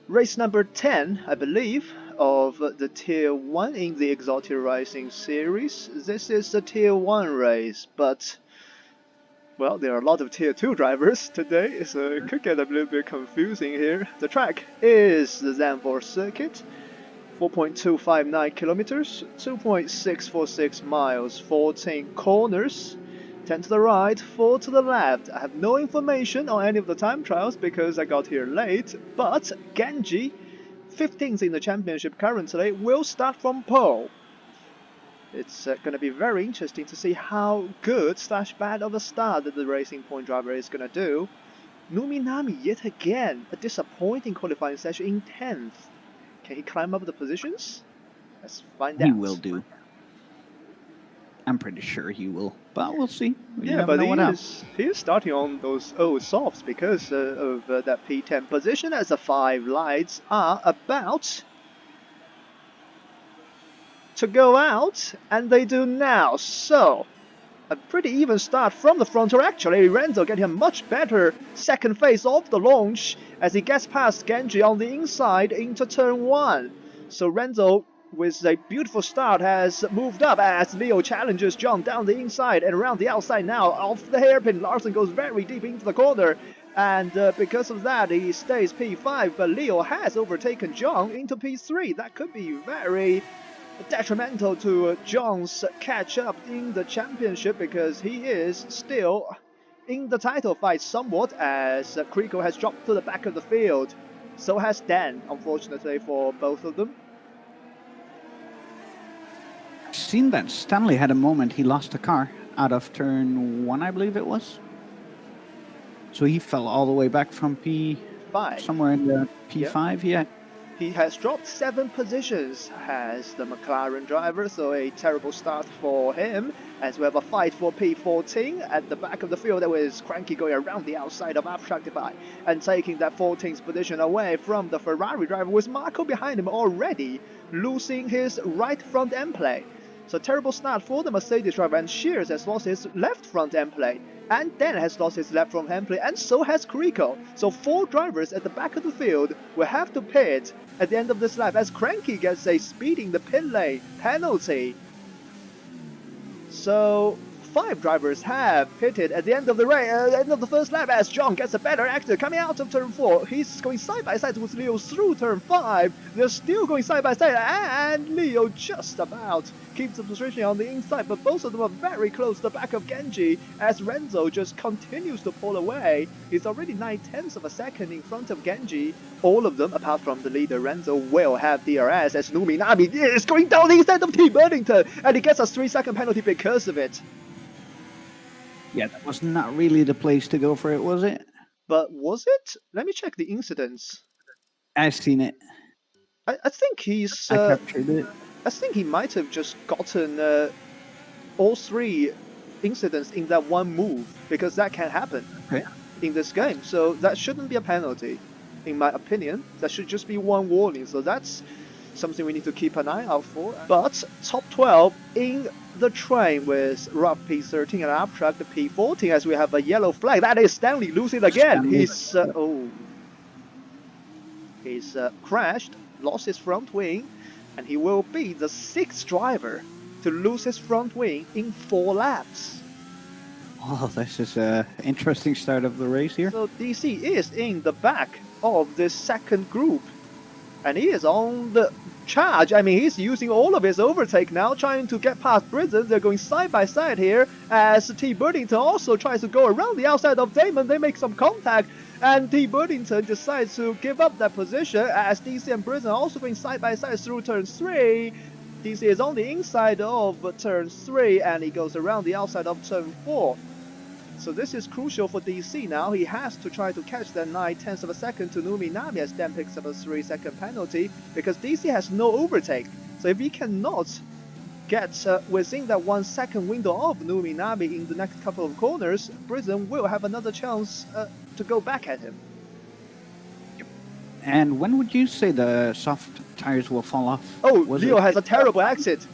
Race number 10, I believe, of the Tier 1 in the Exotic Racing series. This is the Tier 1 race, but, well, there are a lot of Tier 2 drivers today, so it could get a little bit confusing here. The track is the Zandvoort circuit, 4.259 kilometers, 2.646 miles, 14 corners, 10 to the right, 4 to the left. I have no information on any of the time trials because I got here late, but Genji, 15th in the championship currently, will start from pole. It's going to be very interesting to see how good / bad of a start that the Racing Point driver is going to do. Numinami yet again, a disappointing qualifying session in 10th. Can he climb up the positions? Let's find out. He will do. I'm pretty sure he will, but we'll see. You Yeah, never but know he is starting on those old softs because of that P10 position as the 5 lights are about to go out, and they do now. So, a pretty even start from the front, or actually Renzo getting a much better second phase of the launch as he gets past Genji on the inside into turn 1. So Renzo, with a beautiful start, has moved up as Leo challenges John down the inside and around the outside now. Off the hairpin, Larsen goes very deep into the corner, and because of that he stays P5, but Leo has overtaken John into P3. That could be very detrimental to John's catch up in the championship because he is still in the title fight somewhat as Kriko has dropped to the back of the field. So has Dan, unfortunately for both of them. I've seen that Stanley had a moment he lost a car out of turn 1, I believe it was. So he fell all the way back from P5. Somewhere in the P5, yeah. He has dropped 7 positions as the McLaren driver, so a terrible start for him. As we have a fight for P14 at the back of the field, there was Cranky going around the outside of Abstractify and taking that 14th position away from the Ferrari driver, with Marco behind him already losing his right front end plate. So terrible start for the Mercedes driver, and Shears has lost his left front end plate, and Dan has lost his left front end plate, and so has Kriko. So 4 drivers at the back of the field will have to pit at the end of this lap as Cranky gets a speeding the pit lane penalty. So 5 drivers have pitted at the end of the race, end of the first lap, as John gets a better exit coming out of turn 4. He's going side by side with Leo through turn 5. They're still going side by side, and Leo just about keeps the position on the inside, but both of them are very close to the back of Genji as Renzo just continues to pull away. He's already 9/10 of a second in front of Genji. All of them, apart from the leader Renzo, will have DRS as Numinami is going down the inside of T. Burlington, and he gets a 3-second penalty because of it. Yeah, that was not really the place to go for it, was it? But was it? Let me check the incidents. I've seen it. I think he's... I captured it. I think he might have just gotten all 3 incidents in that one move, because that can happen in this game. So that shouldn't be a penalty, in my opinion. That should just be one warning. So that's something we need to keep an eye out for. But top 12 in the train with Rough P13 and Abstract P14 as we have a yellow flag. That is Stanley losing again. He's he's crashed, lost his front wing, and he will be the 6th driver to lose his front wing in 4 laps. Oh, this is an interesting start of the race here. So DC is in the back of this second group, and he is on the charge. I mean, he's using all of his overtake now, trying to get past Bridges. They're going side by side here as T. Burlington also tries to go around the outside of Damon. They make some contact, and T. Burlington decides to give up that position as DC and Bridges are also going side by side through turn 3. DC is on the inside of turn 3, and he goes around the outside of turn 4. So this is crucial for DC now. He has to try to catch that 9/10 of a second to Numinami as Dan picks up a 3-second penalty because DC has no overtake. So if he cannot get within that 1 second window of Numinami in the next couple of corners, Brisbane will have another chance to go back at him. And when would you say the soft tires will fall off? Oh, Leo has a terrible exit.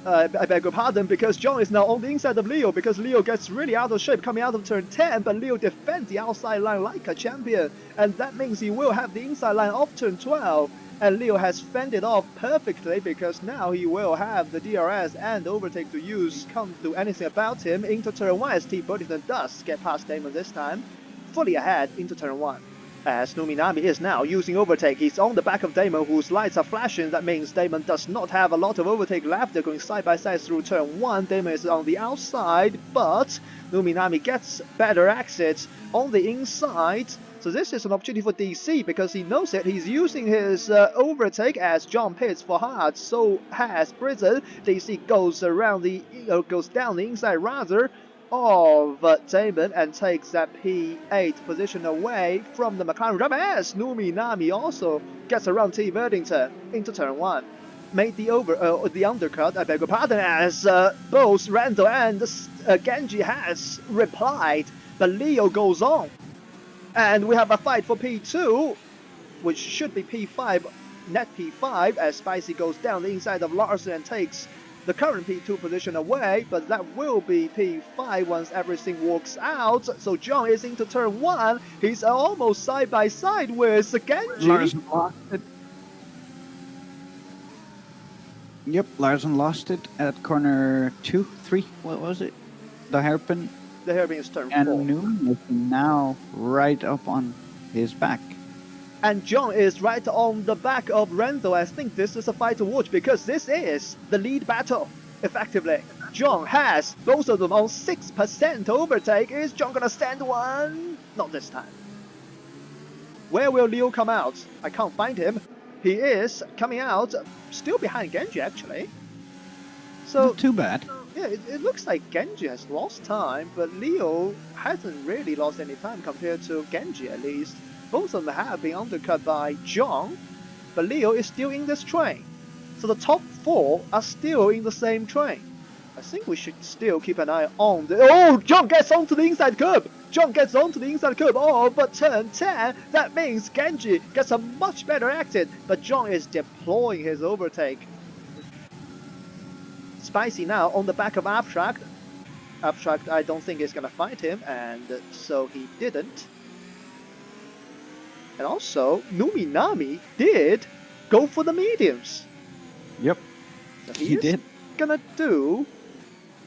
I beg your pardon, because John is now on the inside of Leo, because Leo gets really out of shape coming out of turn 10, but Leo defends the outside line like a champion, and that means he will have the inside line of turn 12, and Leo has fended off perfectly, because now he will have the DRS and overtake to use, can't do anything about him into turn 1 as T. Burlington does get past Damon this time, fully ahead into turn 1. As Numinami is now using overtake, he's on the back of Damon whose lights are flashing. That means Damon does not have a lot of overtake left. They're going side by side through turn 1. Damon is on the outside, but Numinami gets better exits on the inside. So this is an opportunity for DC because he knows it. He's using his overtake as John pits for hard. So has Prison. DC goes around goes down the inside rather of Damon and takes that P8 position away from the McLaren driver as Numinami also gets around T. Verdington into turn 1. Made the undercut, I beg your pardon, as both Randall and Genji has replied, but Leo goes on. And we have a fight for P2, which should be P5, net P5, as Spicy goes down the inside of Larson and takes the current P2 position away, but that will be P5 once everything works out. So John is into turn 1. He's almost side by side with Genji. Larson lost it. Yep, Larson lost it at corner 2, 3. What was it? The hairpin. The hairpin is turn 4. And Newman is now right up on his back. And John is right on the back of Randall. I think this is a fight to watch because this is the lead battle, effectively. John has both of them on 6% overtake. Is John gonna stand one? Not this time. Where will Leo come out? I can't find him. He is coming out still behind Genji actually. So not too bad. Yeah, it looks like Genji has lost time, but Leo hasn't really lost any time compared to Genji at least. Both of them have been undercut by John, but Leo is still in this train. So the top 4 are still in the same train. I think we should still keep an eye on the... Oh, John gets onto the inside curb! John gets onto the inside curb. Oh, but turn 10, that means Genji gets a much better exit, but John is deploying his overtake. Spicy now on the back of Abstract. Abstract, I don't think is gonna fight him, and so he didn't. And also, Numinami did go for the mediums. Yep, So he did. Gonna do,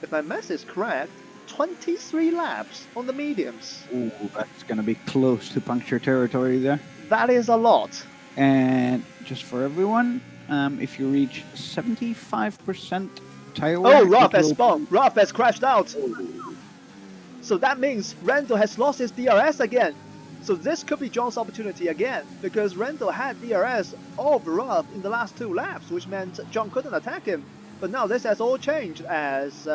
if my math is correct, 23 laps on the mediums. Ooh, that's gonna be close to puncture territory there. That is a lot. And just for everyone, if you reach 75% tire wear... Oh, Roth has spun. Roth has crashed out. So that means Randall has lost his DRS again. So this could be John's opportunity again, because Randall had DRS of Roth in the last 2 laps, which meant John couldn't attack him. But now this has all changed as,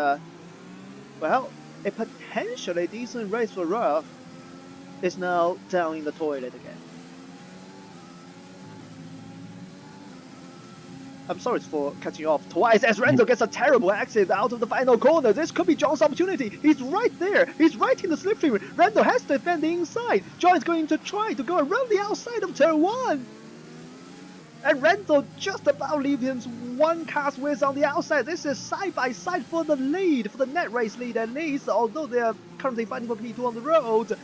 well, a potentially decent race for Roth is now down in the toilet again. I'm sorry for cutting you off twice as Randall gets a terrible exit out of the final corner. This could be John's opportunity. He's right there. He's right in the slipstream. Randall has to defend the inside. John is going to try to go around the outside of turn 1. And Randall just about leaves him 1 car's width on the outside. This is side by side for the lead, for the net race lead at least, although they are currently fighting for P2 on the road.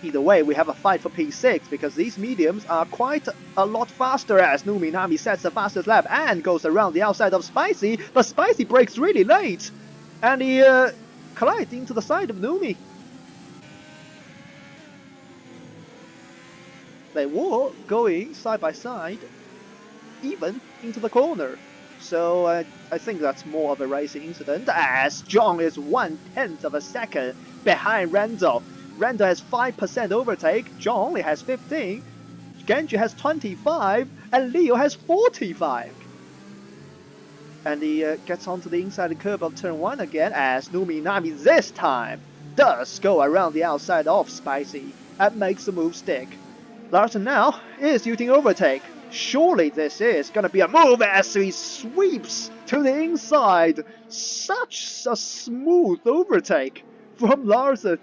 Either way, we have a fight for P6 because these mediums are quite a lot faster as Numinami sets the fastest lap and goes around the outside of Spicy, but Spicy brakes really late and he collides into the side of Numi. They were going side by side, even into the corner. So I think that's more of a racing incident as John is 1/10 of a second behind Randall. Randall has 5% overtake, John only has 15, Genji has 25, and Leo has 45. And he gets onto the inside curve of turn 1 again as Numinami this time does go around the outside of Spicy and makes the move stick. Larson now is using overtake. Surely this is gonna be a move as he sweeps to the inside. Such a smooth overtake from Larson.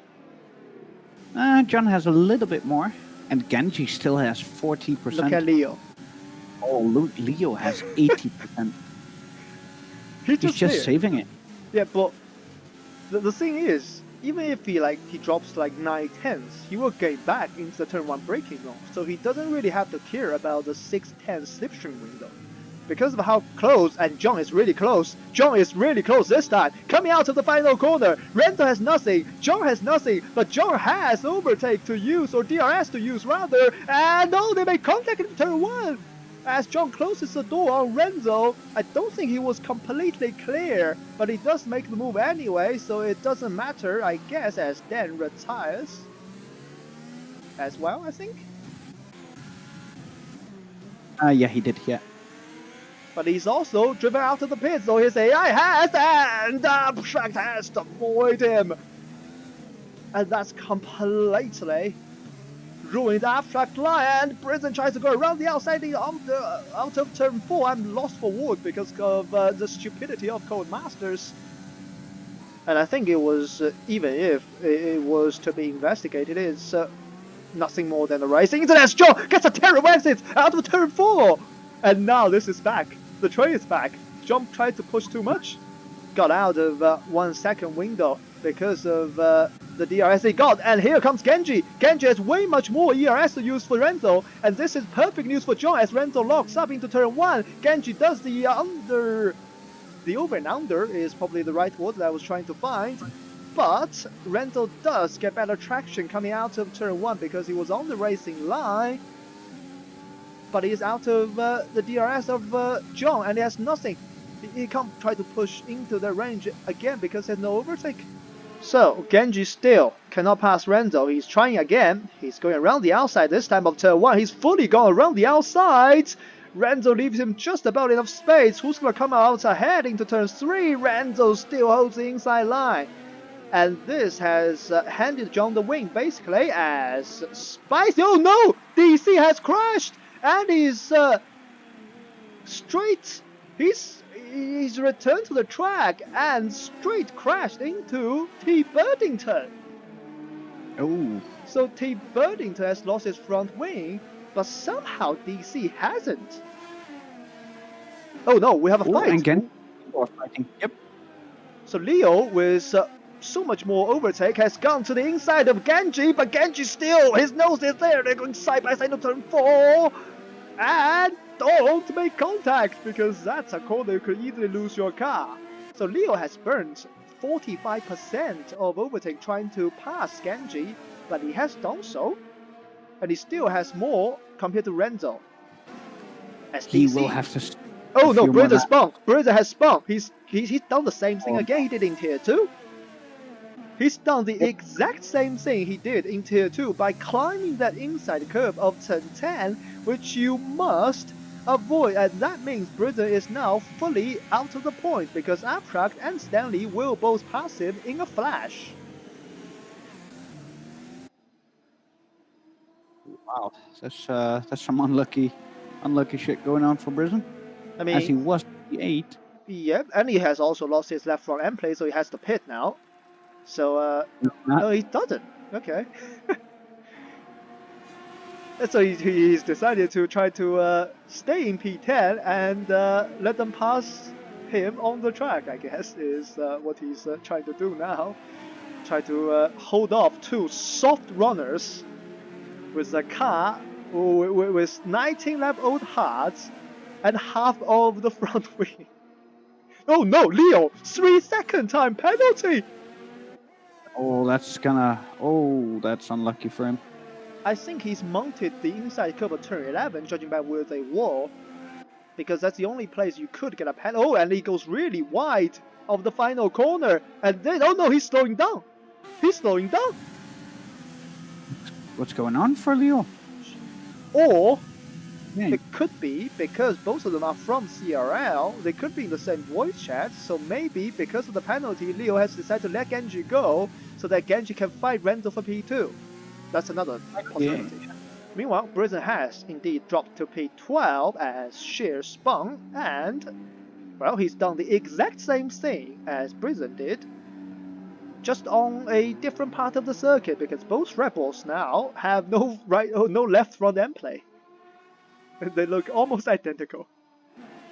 John has a little bit more, and Genji still has 40%. Look at Leo. Oh, Leo has 80%. He's He's just just there. saving it. Yeah, but the thing is, even if he drops like 9/10, he will gain back into the turn 1 braking zone, so he doesn't really have to care about the 6/10 slipstream window. Because of how close, and John is really close. John is really close this time. Coming out of the final corner. Rento has nothing. John has nothing. But John has overtake to use, or DRS to use rather. And no, they make contact in turn 1. As John closes the door on Renzo, I don't think he was completely clear, but he does make the move anyway, so it doesn't matter, I guess, as Dan retires as well, I think. Yeah, he did. Yeah. But he's also driven out of the pit, so his AI has, and Abstract has to avoid him. And that's completely ruined Abstract line, and Prison tries to go around the outside out of turn 4. I'm lost for word because of the stupidity of Codemasters. And I think it was, even if it was to be investigated, it's nothing more than a racing internet. John gets a terrible exit out of turn 4! And now this is back. The train is back. John tried to push too much. Got out of 1 second window because of the DRS he got. And here comes Genji. Genji has way much more ERS to use for Renzo. And this is perfect news for John as Renzo locks up into turn 1. Genji does the under... The over and under is probably the right word that I was trying to find. But Renzo does get better traction coming out of turn 1 because he was on the racing line. But he's out of the DRS of John, and he has nothing. He can't try to push into the range again because there's no overtake. So Genji still cannot pass Renzo. He's trying again. He's going around the outside this time of turn 1. He's fully gone around the outside. Renzo leaves him just about enough space. Who's going to come out ahead into turn 3? Renzo still holds the inside line. And this has handed John the win, basically, as Spicy... Oh no! DC has crashed! And he's straight... He's returned to the track and straight crashed into T. Birdington. Oh. So T. Birdington has lost his front wing, but somehow DC hasn't. Oh no, we have a fight! And again, we're fighting. Yep. So Leo, with so much more overtake, has gone to the inside of Genji, but Genji still, his nose is there. They're going side by side to turn 4. And don't make contact, because that's a corner you could easily lose your car. So Leo has burned 45% of overtake trying to pass Genji, but he has done so. And he still has more compared to Renzo. As He DC. will have to... Oh no, Brother spun. Brother has spun. He's done the same thing again he did in Tier 2. He's done the exact same thing he did in Tier 2 by climbing that inside curve of turn 10, which you must avoid. And that means Brother is now fully out of the point because Abstract and Stanley will both pass him in a flash. Wow, that's some unlucky shit going on for Brisbane. I mean, as he was 8. Yep, and he has also lost his left front end plate, so he has to pit now. So, no, he doesn't. Okay. And so he's decided to try to stay in P10 and let them pass him on the track, I guess, is what he's trying to do now. Try to hold off 2 soft runners with a car with 19 lap old hearts and half of the front wing. Oh no, Leo! 3-second time penalty! Oh, that's unlucky for him. I think he's mounted the inside curve of turn 11, judging by where they were, because that's the only place you could get a penalty. Oh, and he goes really wide of the final corner, and then, oh no, he's slowing down! He's slowing down! What's going on for Leo? Or it could be because both of them are from CRL, they could be in the same voice chat, so maybe because of the penalty, Leo has decided to let Genji go so that Genji can fight Renzo for P2. That's another possibility. Yeah. Meanwhile, Brisbane has indeed dropped to P12 as Sheer spun, and, well, he's done the exact same thing as Brisbane did, just on a different part of the circuit, because both Rebels now have no left front end play. They look almost identical.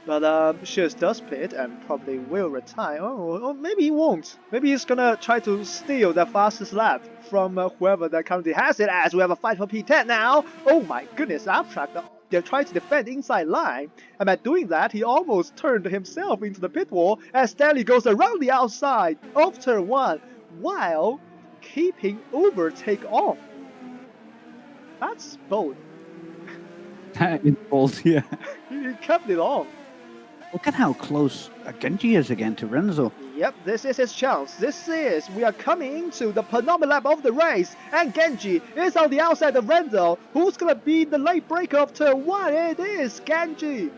But Shears does pit and probably will retire. Or maybe he won't. Maybe he's gonna try to steal the fastest lap from whoever that currently has it, as we have a fight for P10 now. Oh my goodness, Abstract, they're trying to defend inside line. And by doing that, he almost turned himself into the pit wall as Stanley goes around the outside of turn 1 while keeping overtake on. That's bold. That is bold, yeah. He kept it on. Look at how close Genji is again to Renzo. Yep, this is his chance. We are coming into the penultimate lap of the race, and Genji is on the outside of Renzo. Who's gonna be the late breaker of turn 1? It is Genji.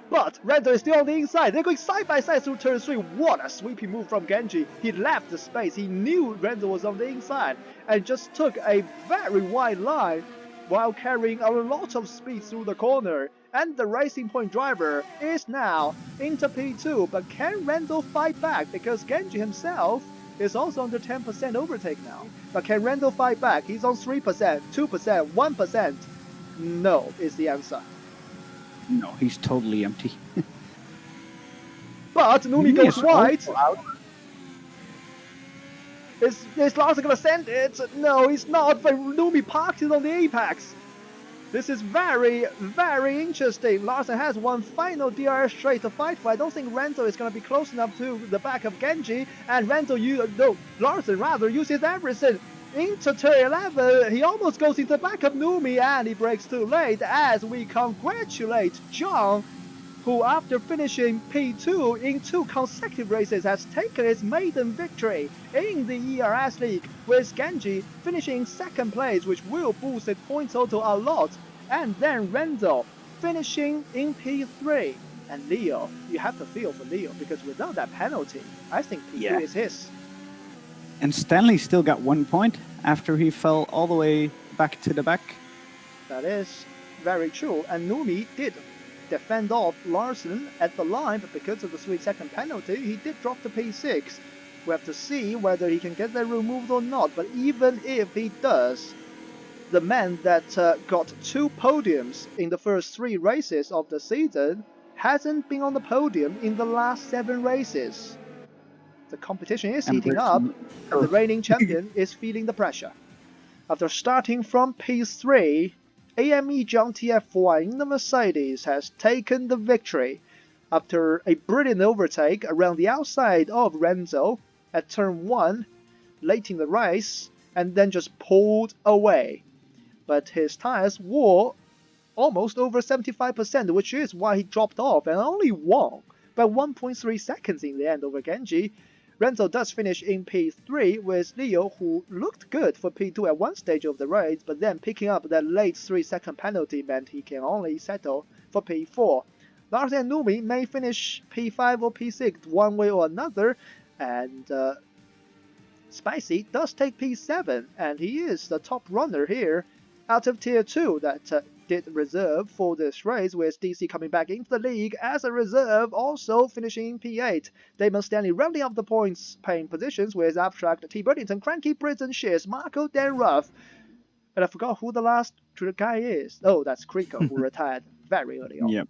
But Renzo is still on the inside. They're going side by side through turn 3. What a sweeping move from Genji. He left the space. He knew Renzo was on the inside and just took a very wide line while carrying a lot of speed through the corner. And the Racing Point driver is now into P2, but can Renzo fight back? Because Genji himself is also under 10% overtake now. But can Renzo fight back? He's on 3%, 2%, 1%. No is the answer. No, he's totally empty. But Numi goes wide. Out. Is Larsen gonna send it? No, he's not, but Numi parked it on the apex. This is very, very interesting. Larsen has one final DRS straight to fight for. I don't think Renzo is going to be close enough to the back of Genji. And Larsen rather uses everything. Into turn 11, he almost goes into the back of Numi and he breaks too late as we congratulate John, who after finishing P2 in 2 consecutive races has taken his maiden victory in the ERS League, with Genji finishing 2nd place, which will boost his point total a lot, and then Renzo finishing in P3. And Leo, you have to feel for Leo, because without that penalty, I think P3 is his. And Stanley still got 1 point after he fell all the way back to the back. That is very true, and Numi did defend off Larsen at the line, but because of the 3-second penalty, he did drop to P6. We have to see whether he can get that removed or not, but even if he does, the man that got 2 podiums in the first 3 races of the season hasn't been on the podium in the last 7 races. The competition is heating up, and the reigning champion is feeling the pressure. After starting from P3, AME John TF1 in the Mercedes has taken the victory after a brilliant overtake around the outside of Renzo at turn 1 late in the race, and then just pulled away. But his tires were almost over 75%, which is why he dropped off and only won by 1.3 seconds in the end over Genji. Renzo does finish in P3 with Leo, who looked good for P2 at one stage of the race, but then picking up that late 3-second penalty meant he can only settle for P4. Larsen and Numi may finish P5 or P6 one way or another, and Spicy does take P7, and he is the top runner here out of Tier 2 that did reserve for this race, with DC coming back into the league as a reserve, also finishing P8. Damon Stanley rounding up the points paying positions with Abstract, T. Burlington, Cranky, Prison, Shears, Marco, Dan Ruff. And I forgot who the last guy is. Oh, that's Kriko, who retired very early on. Yep.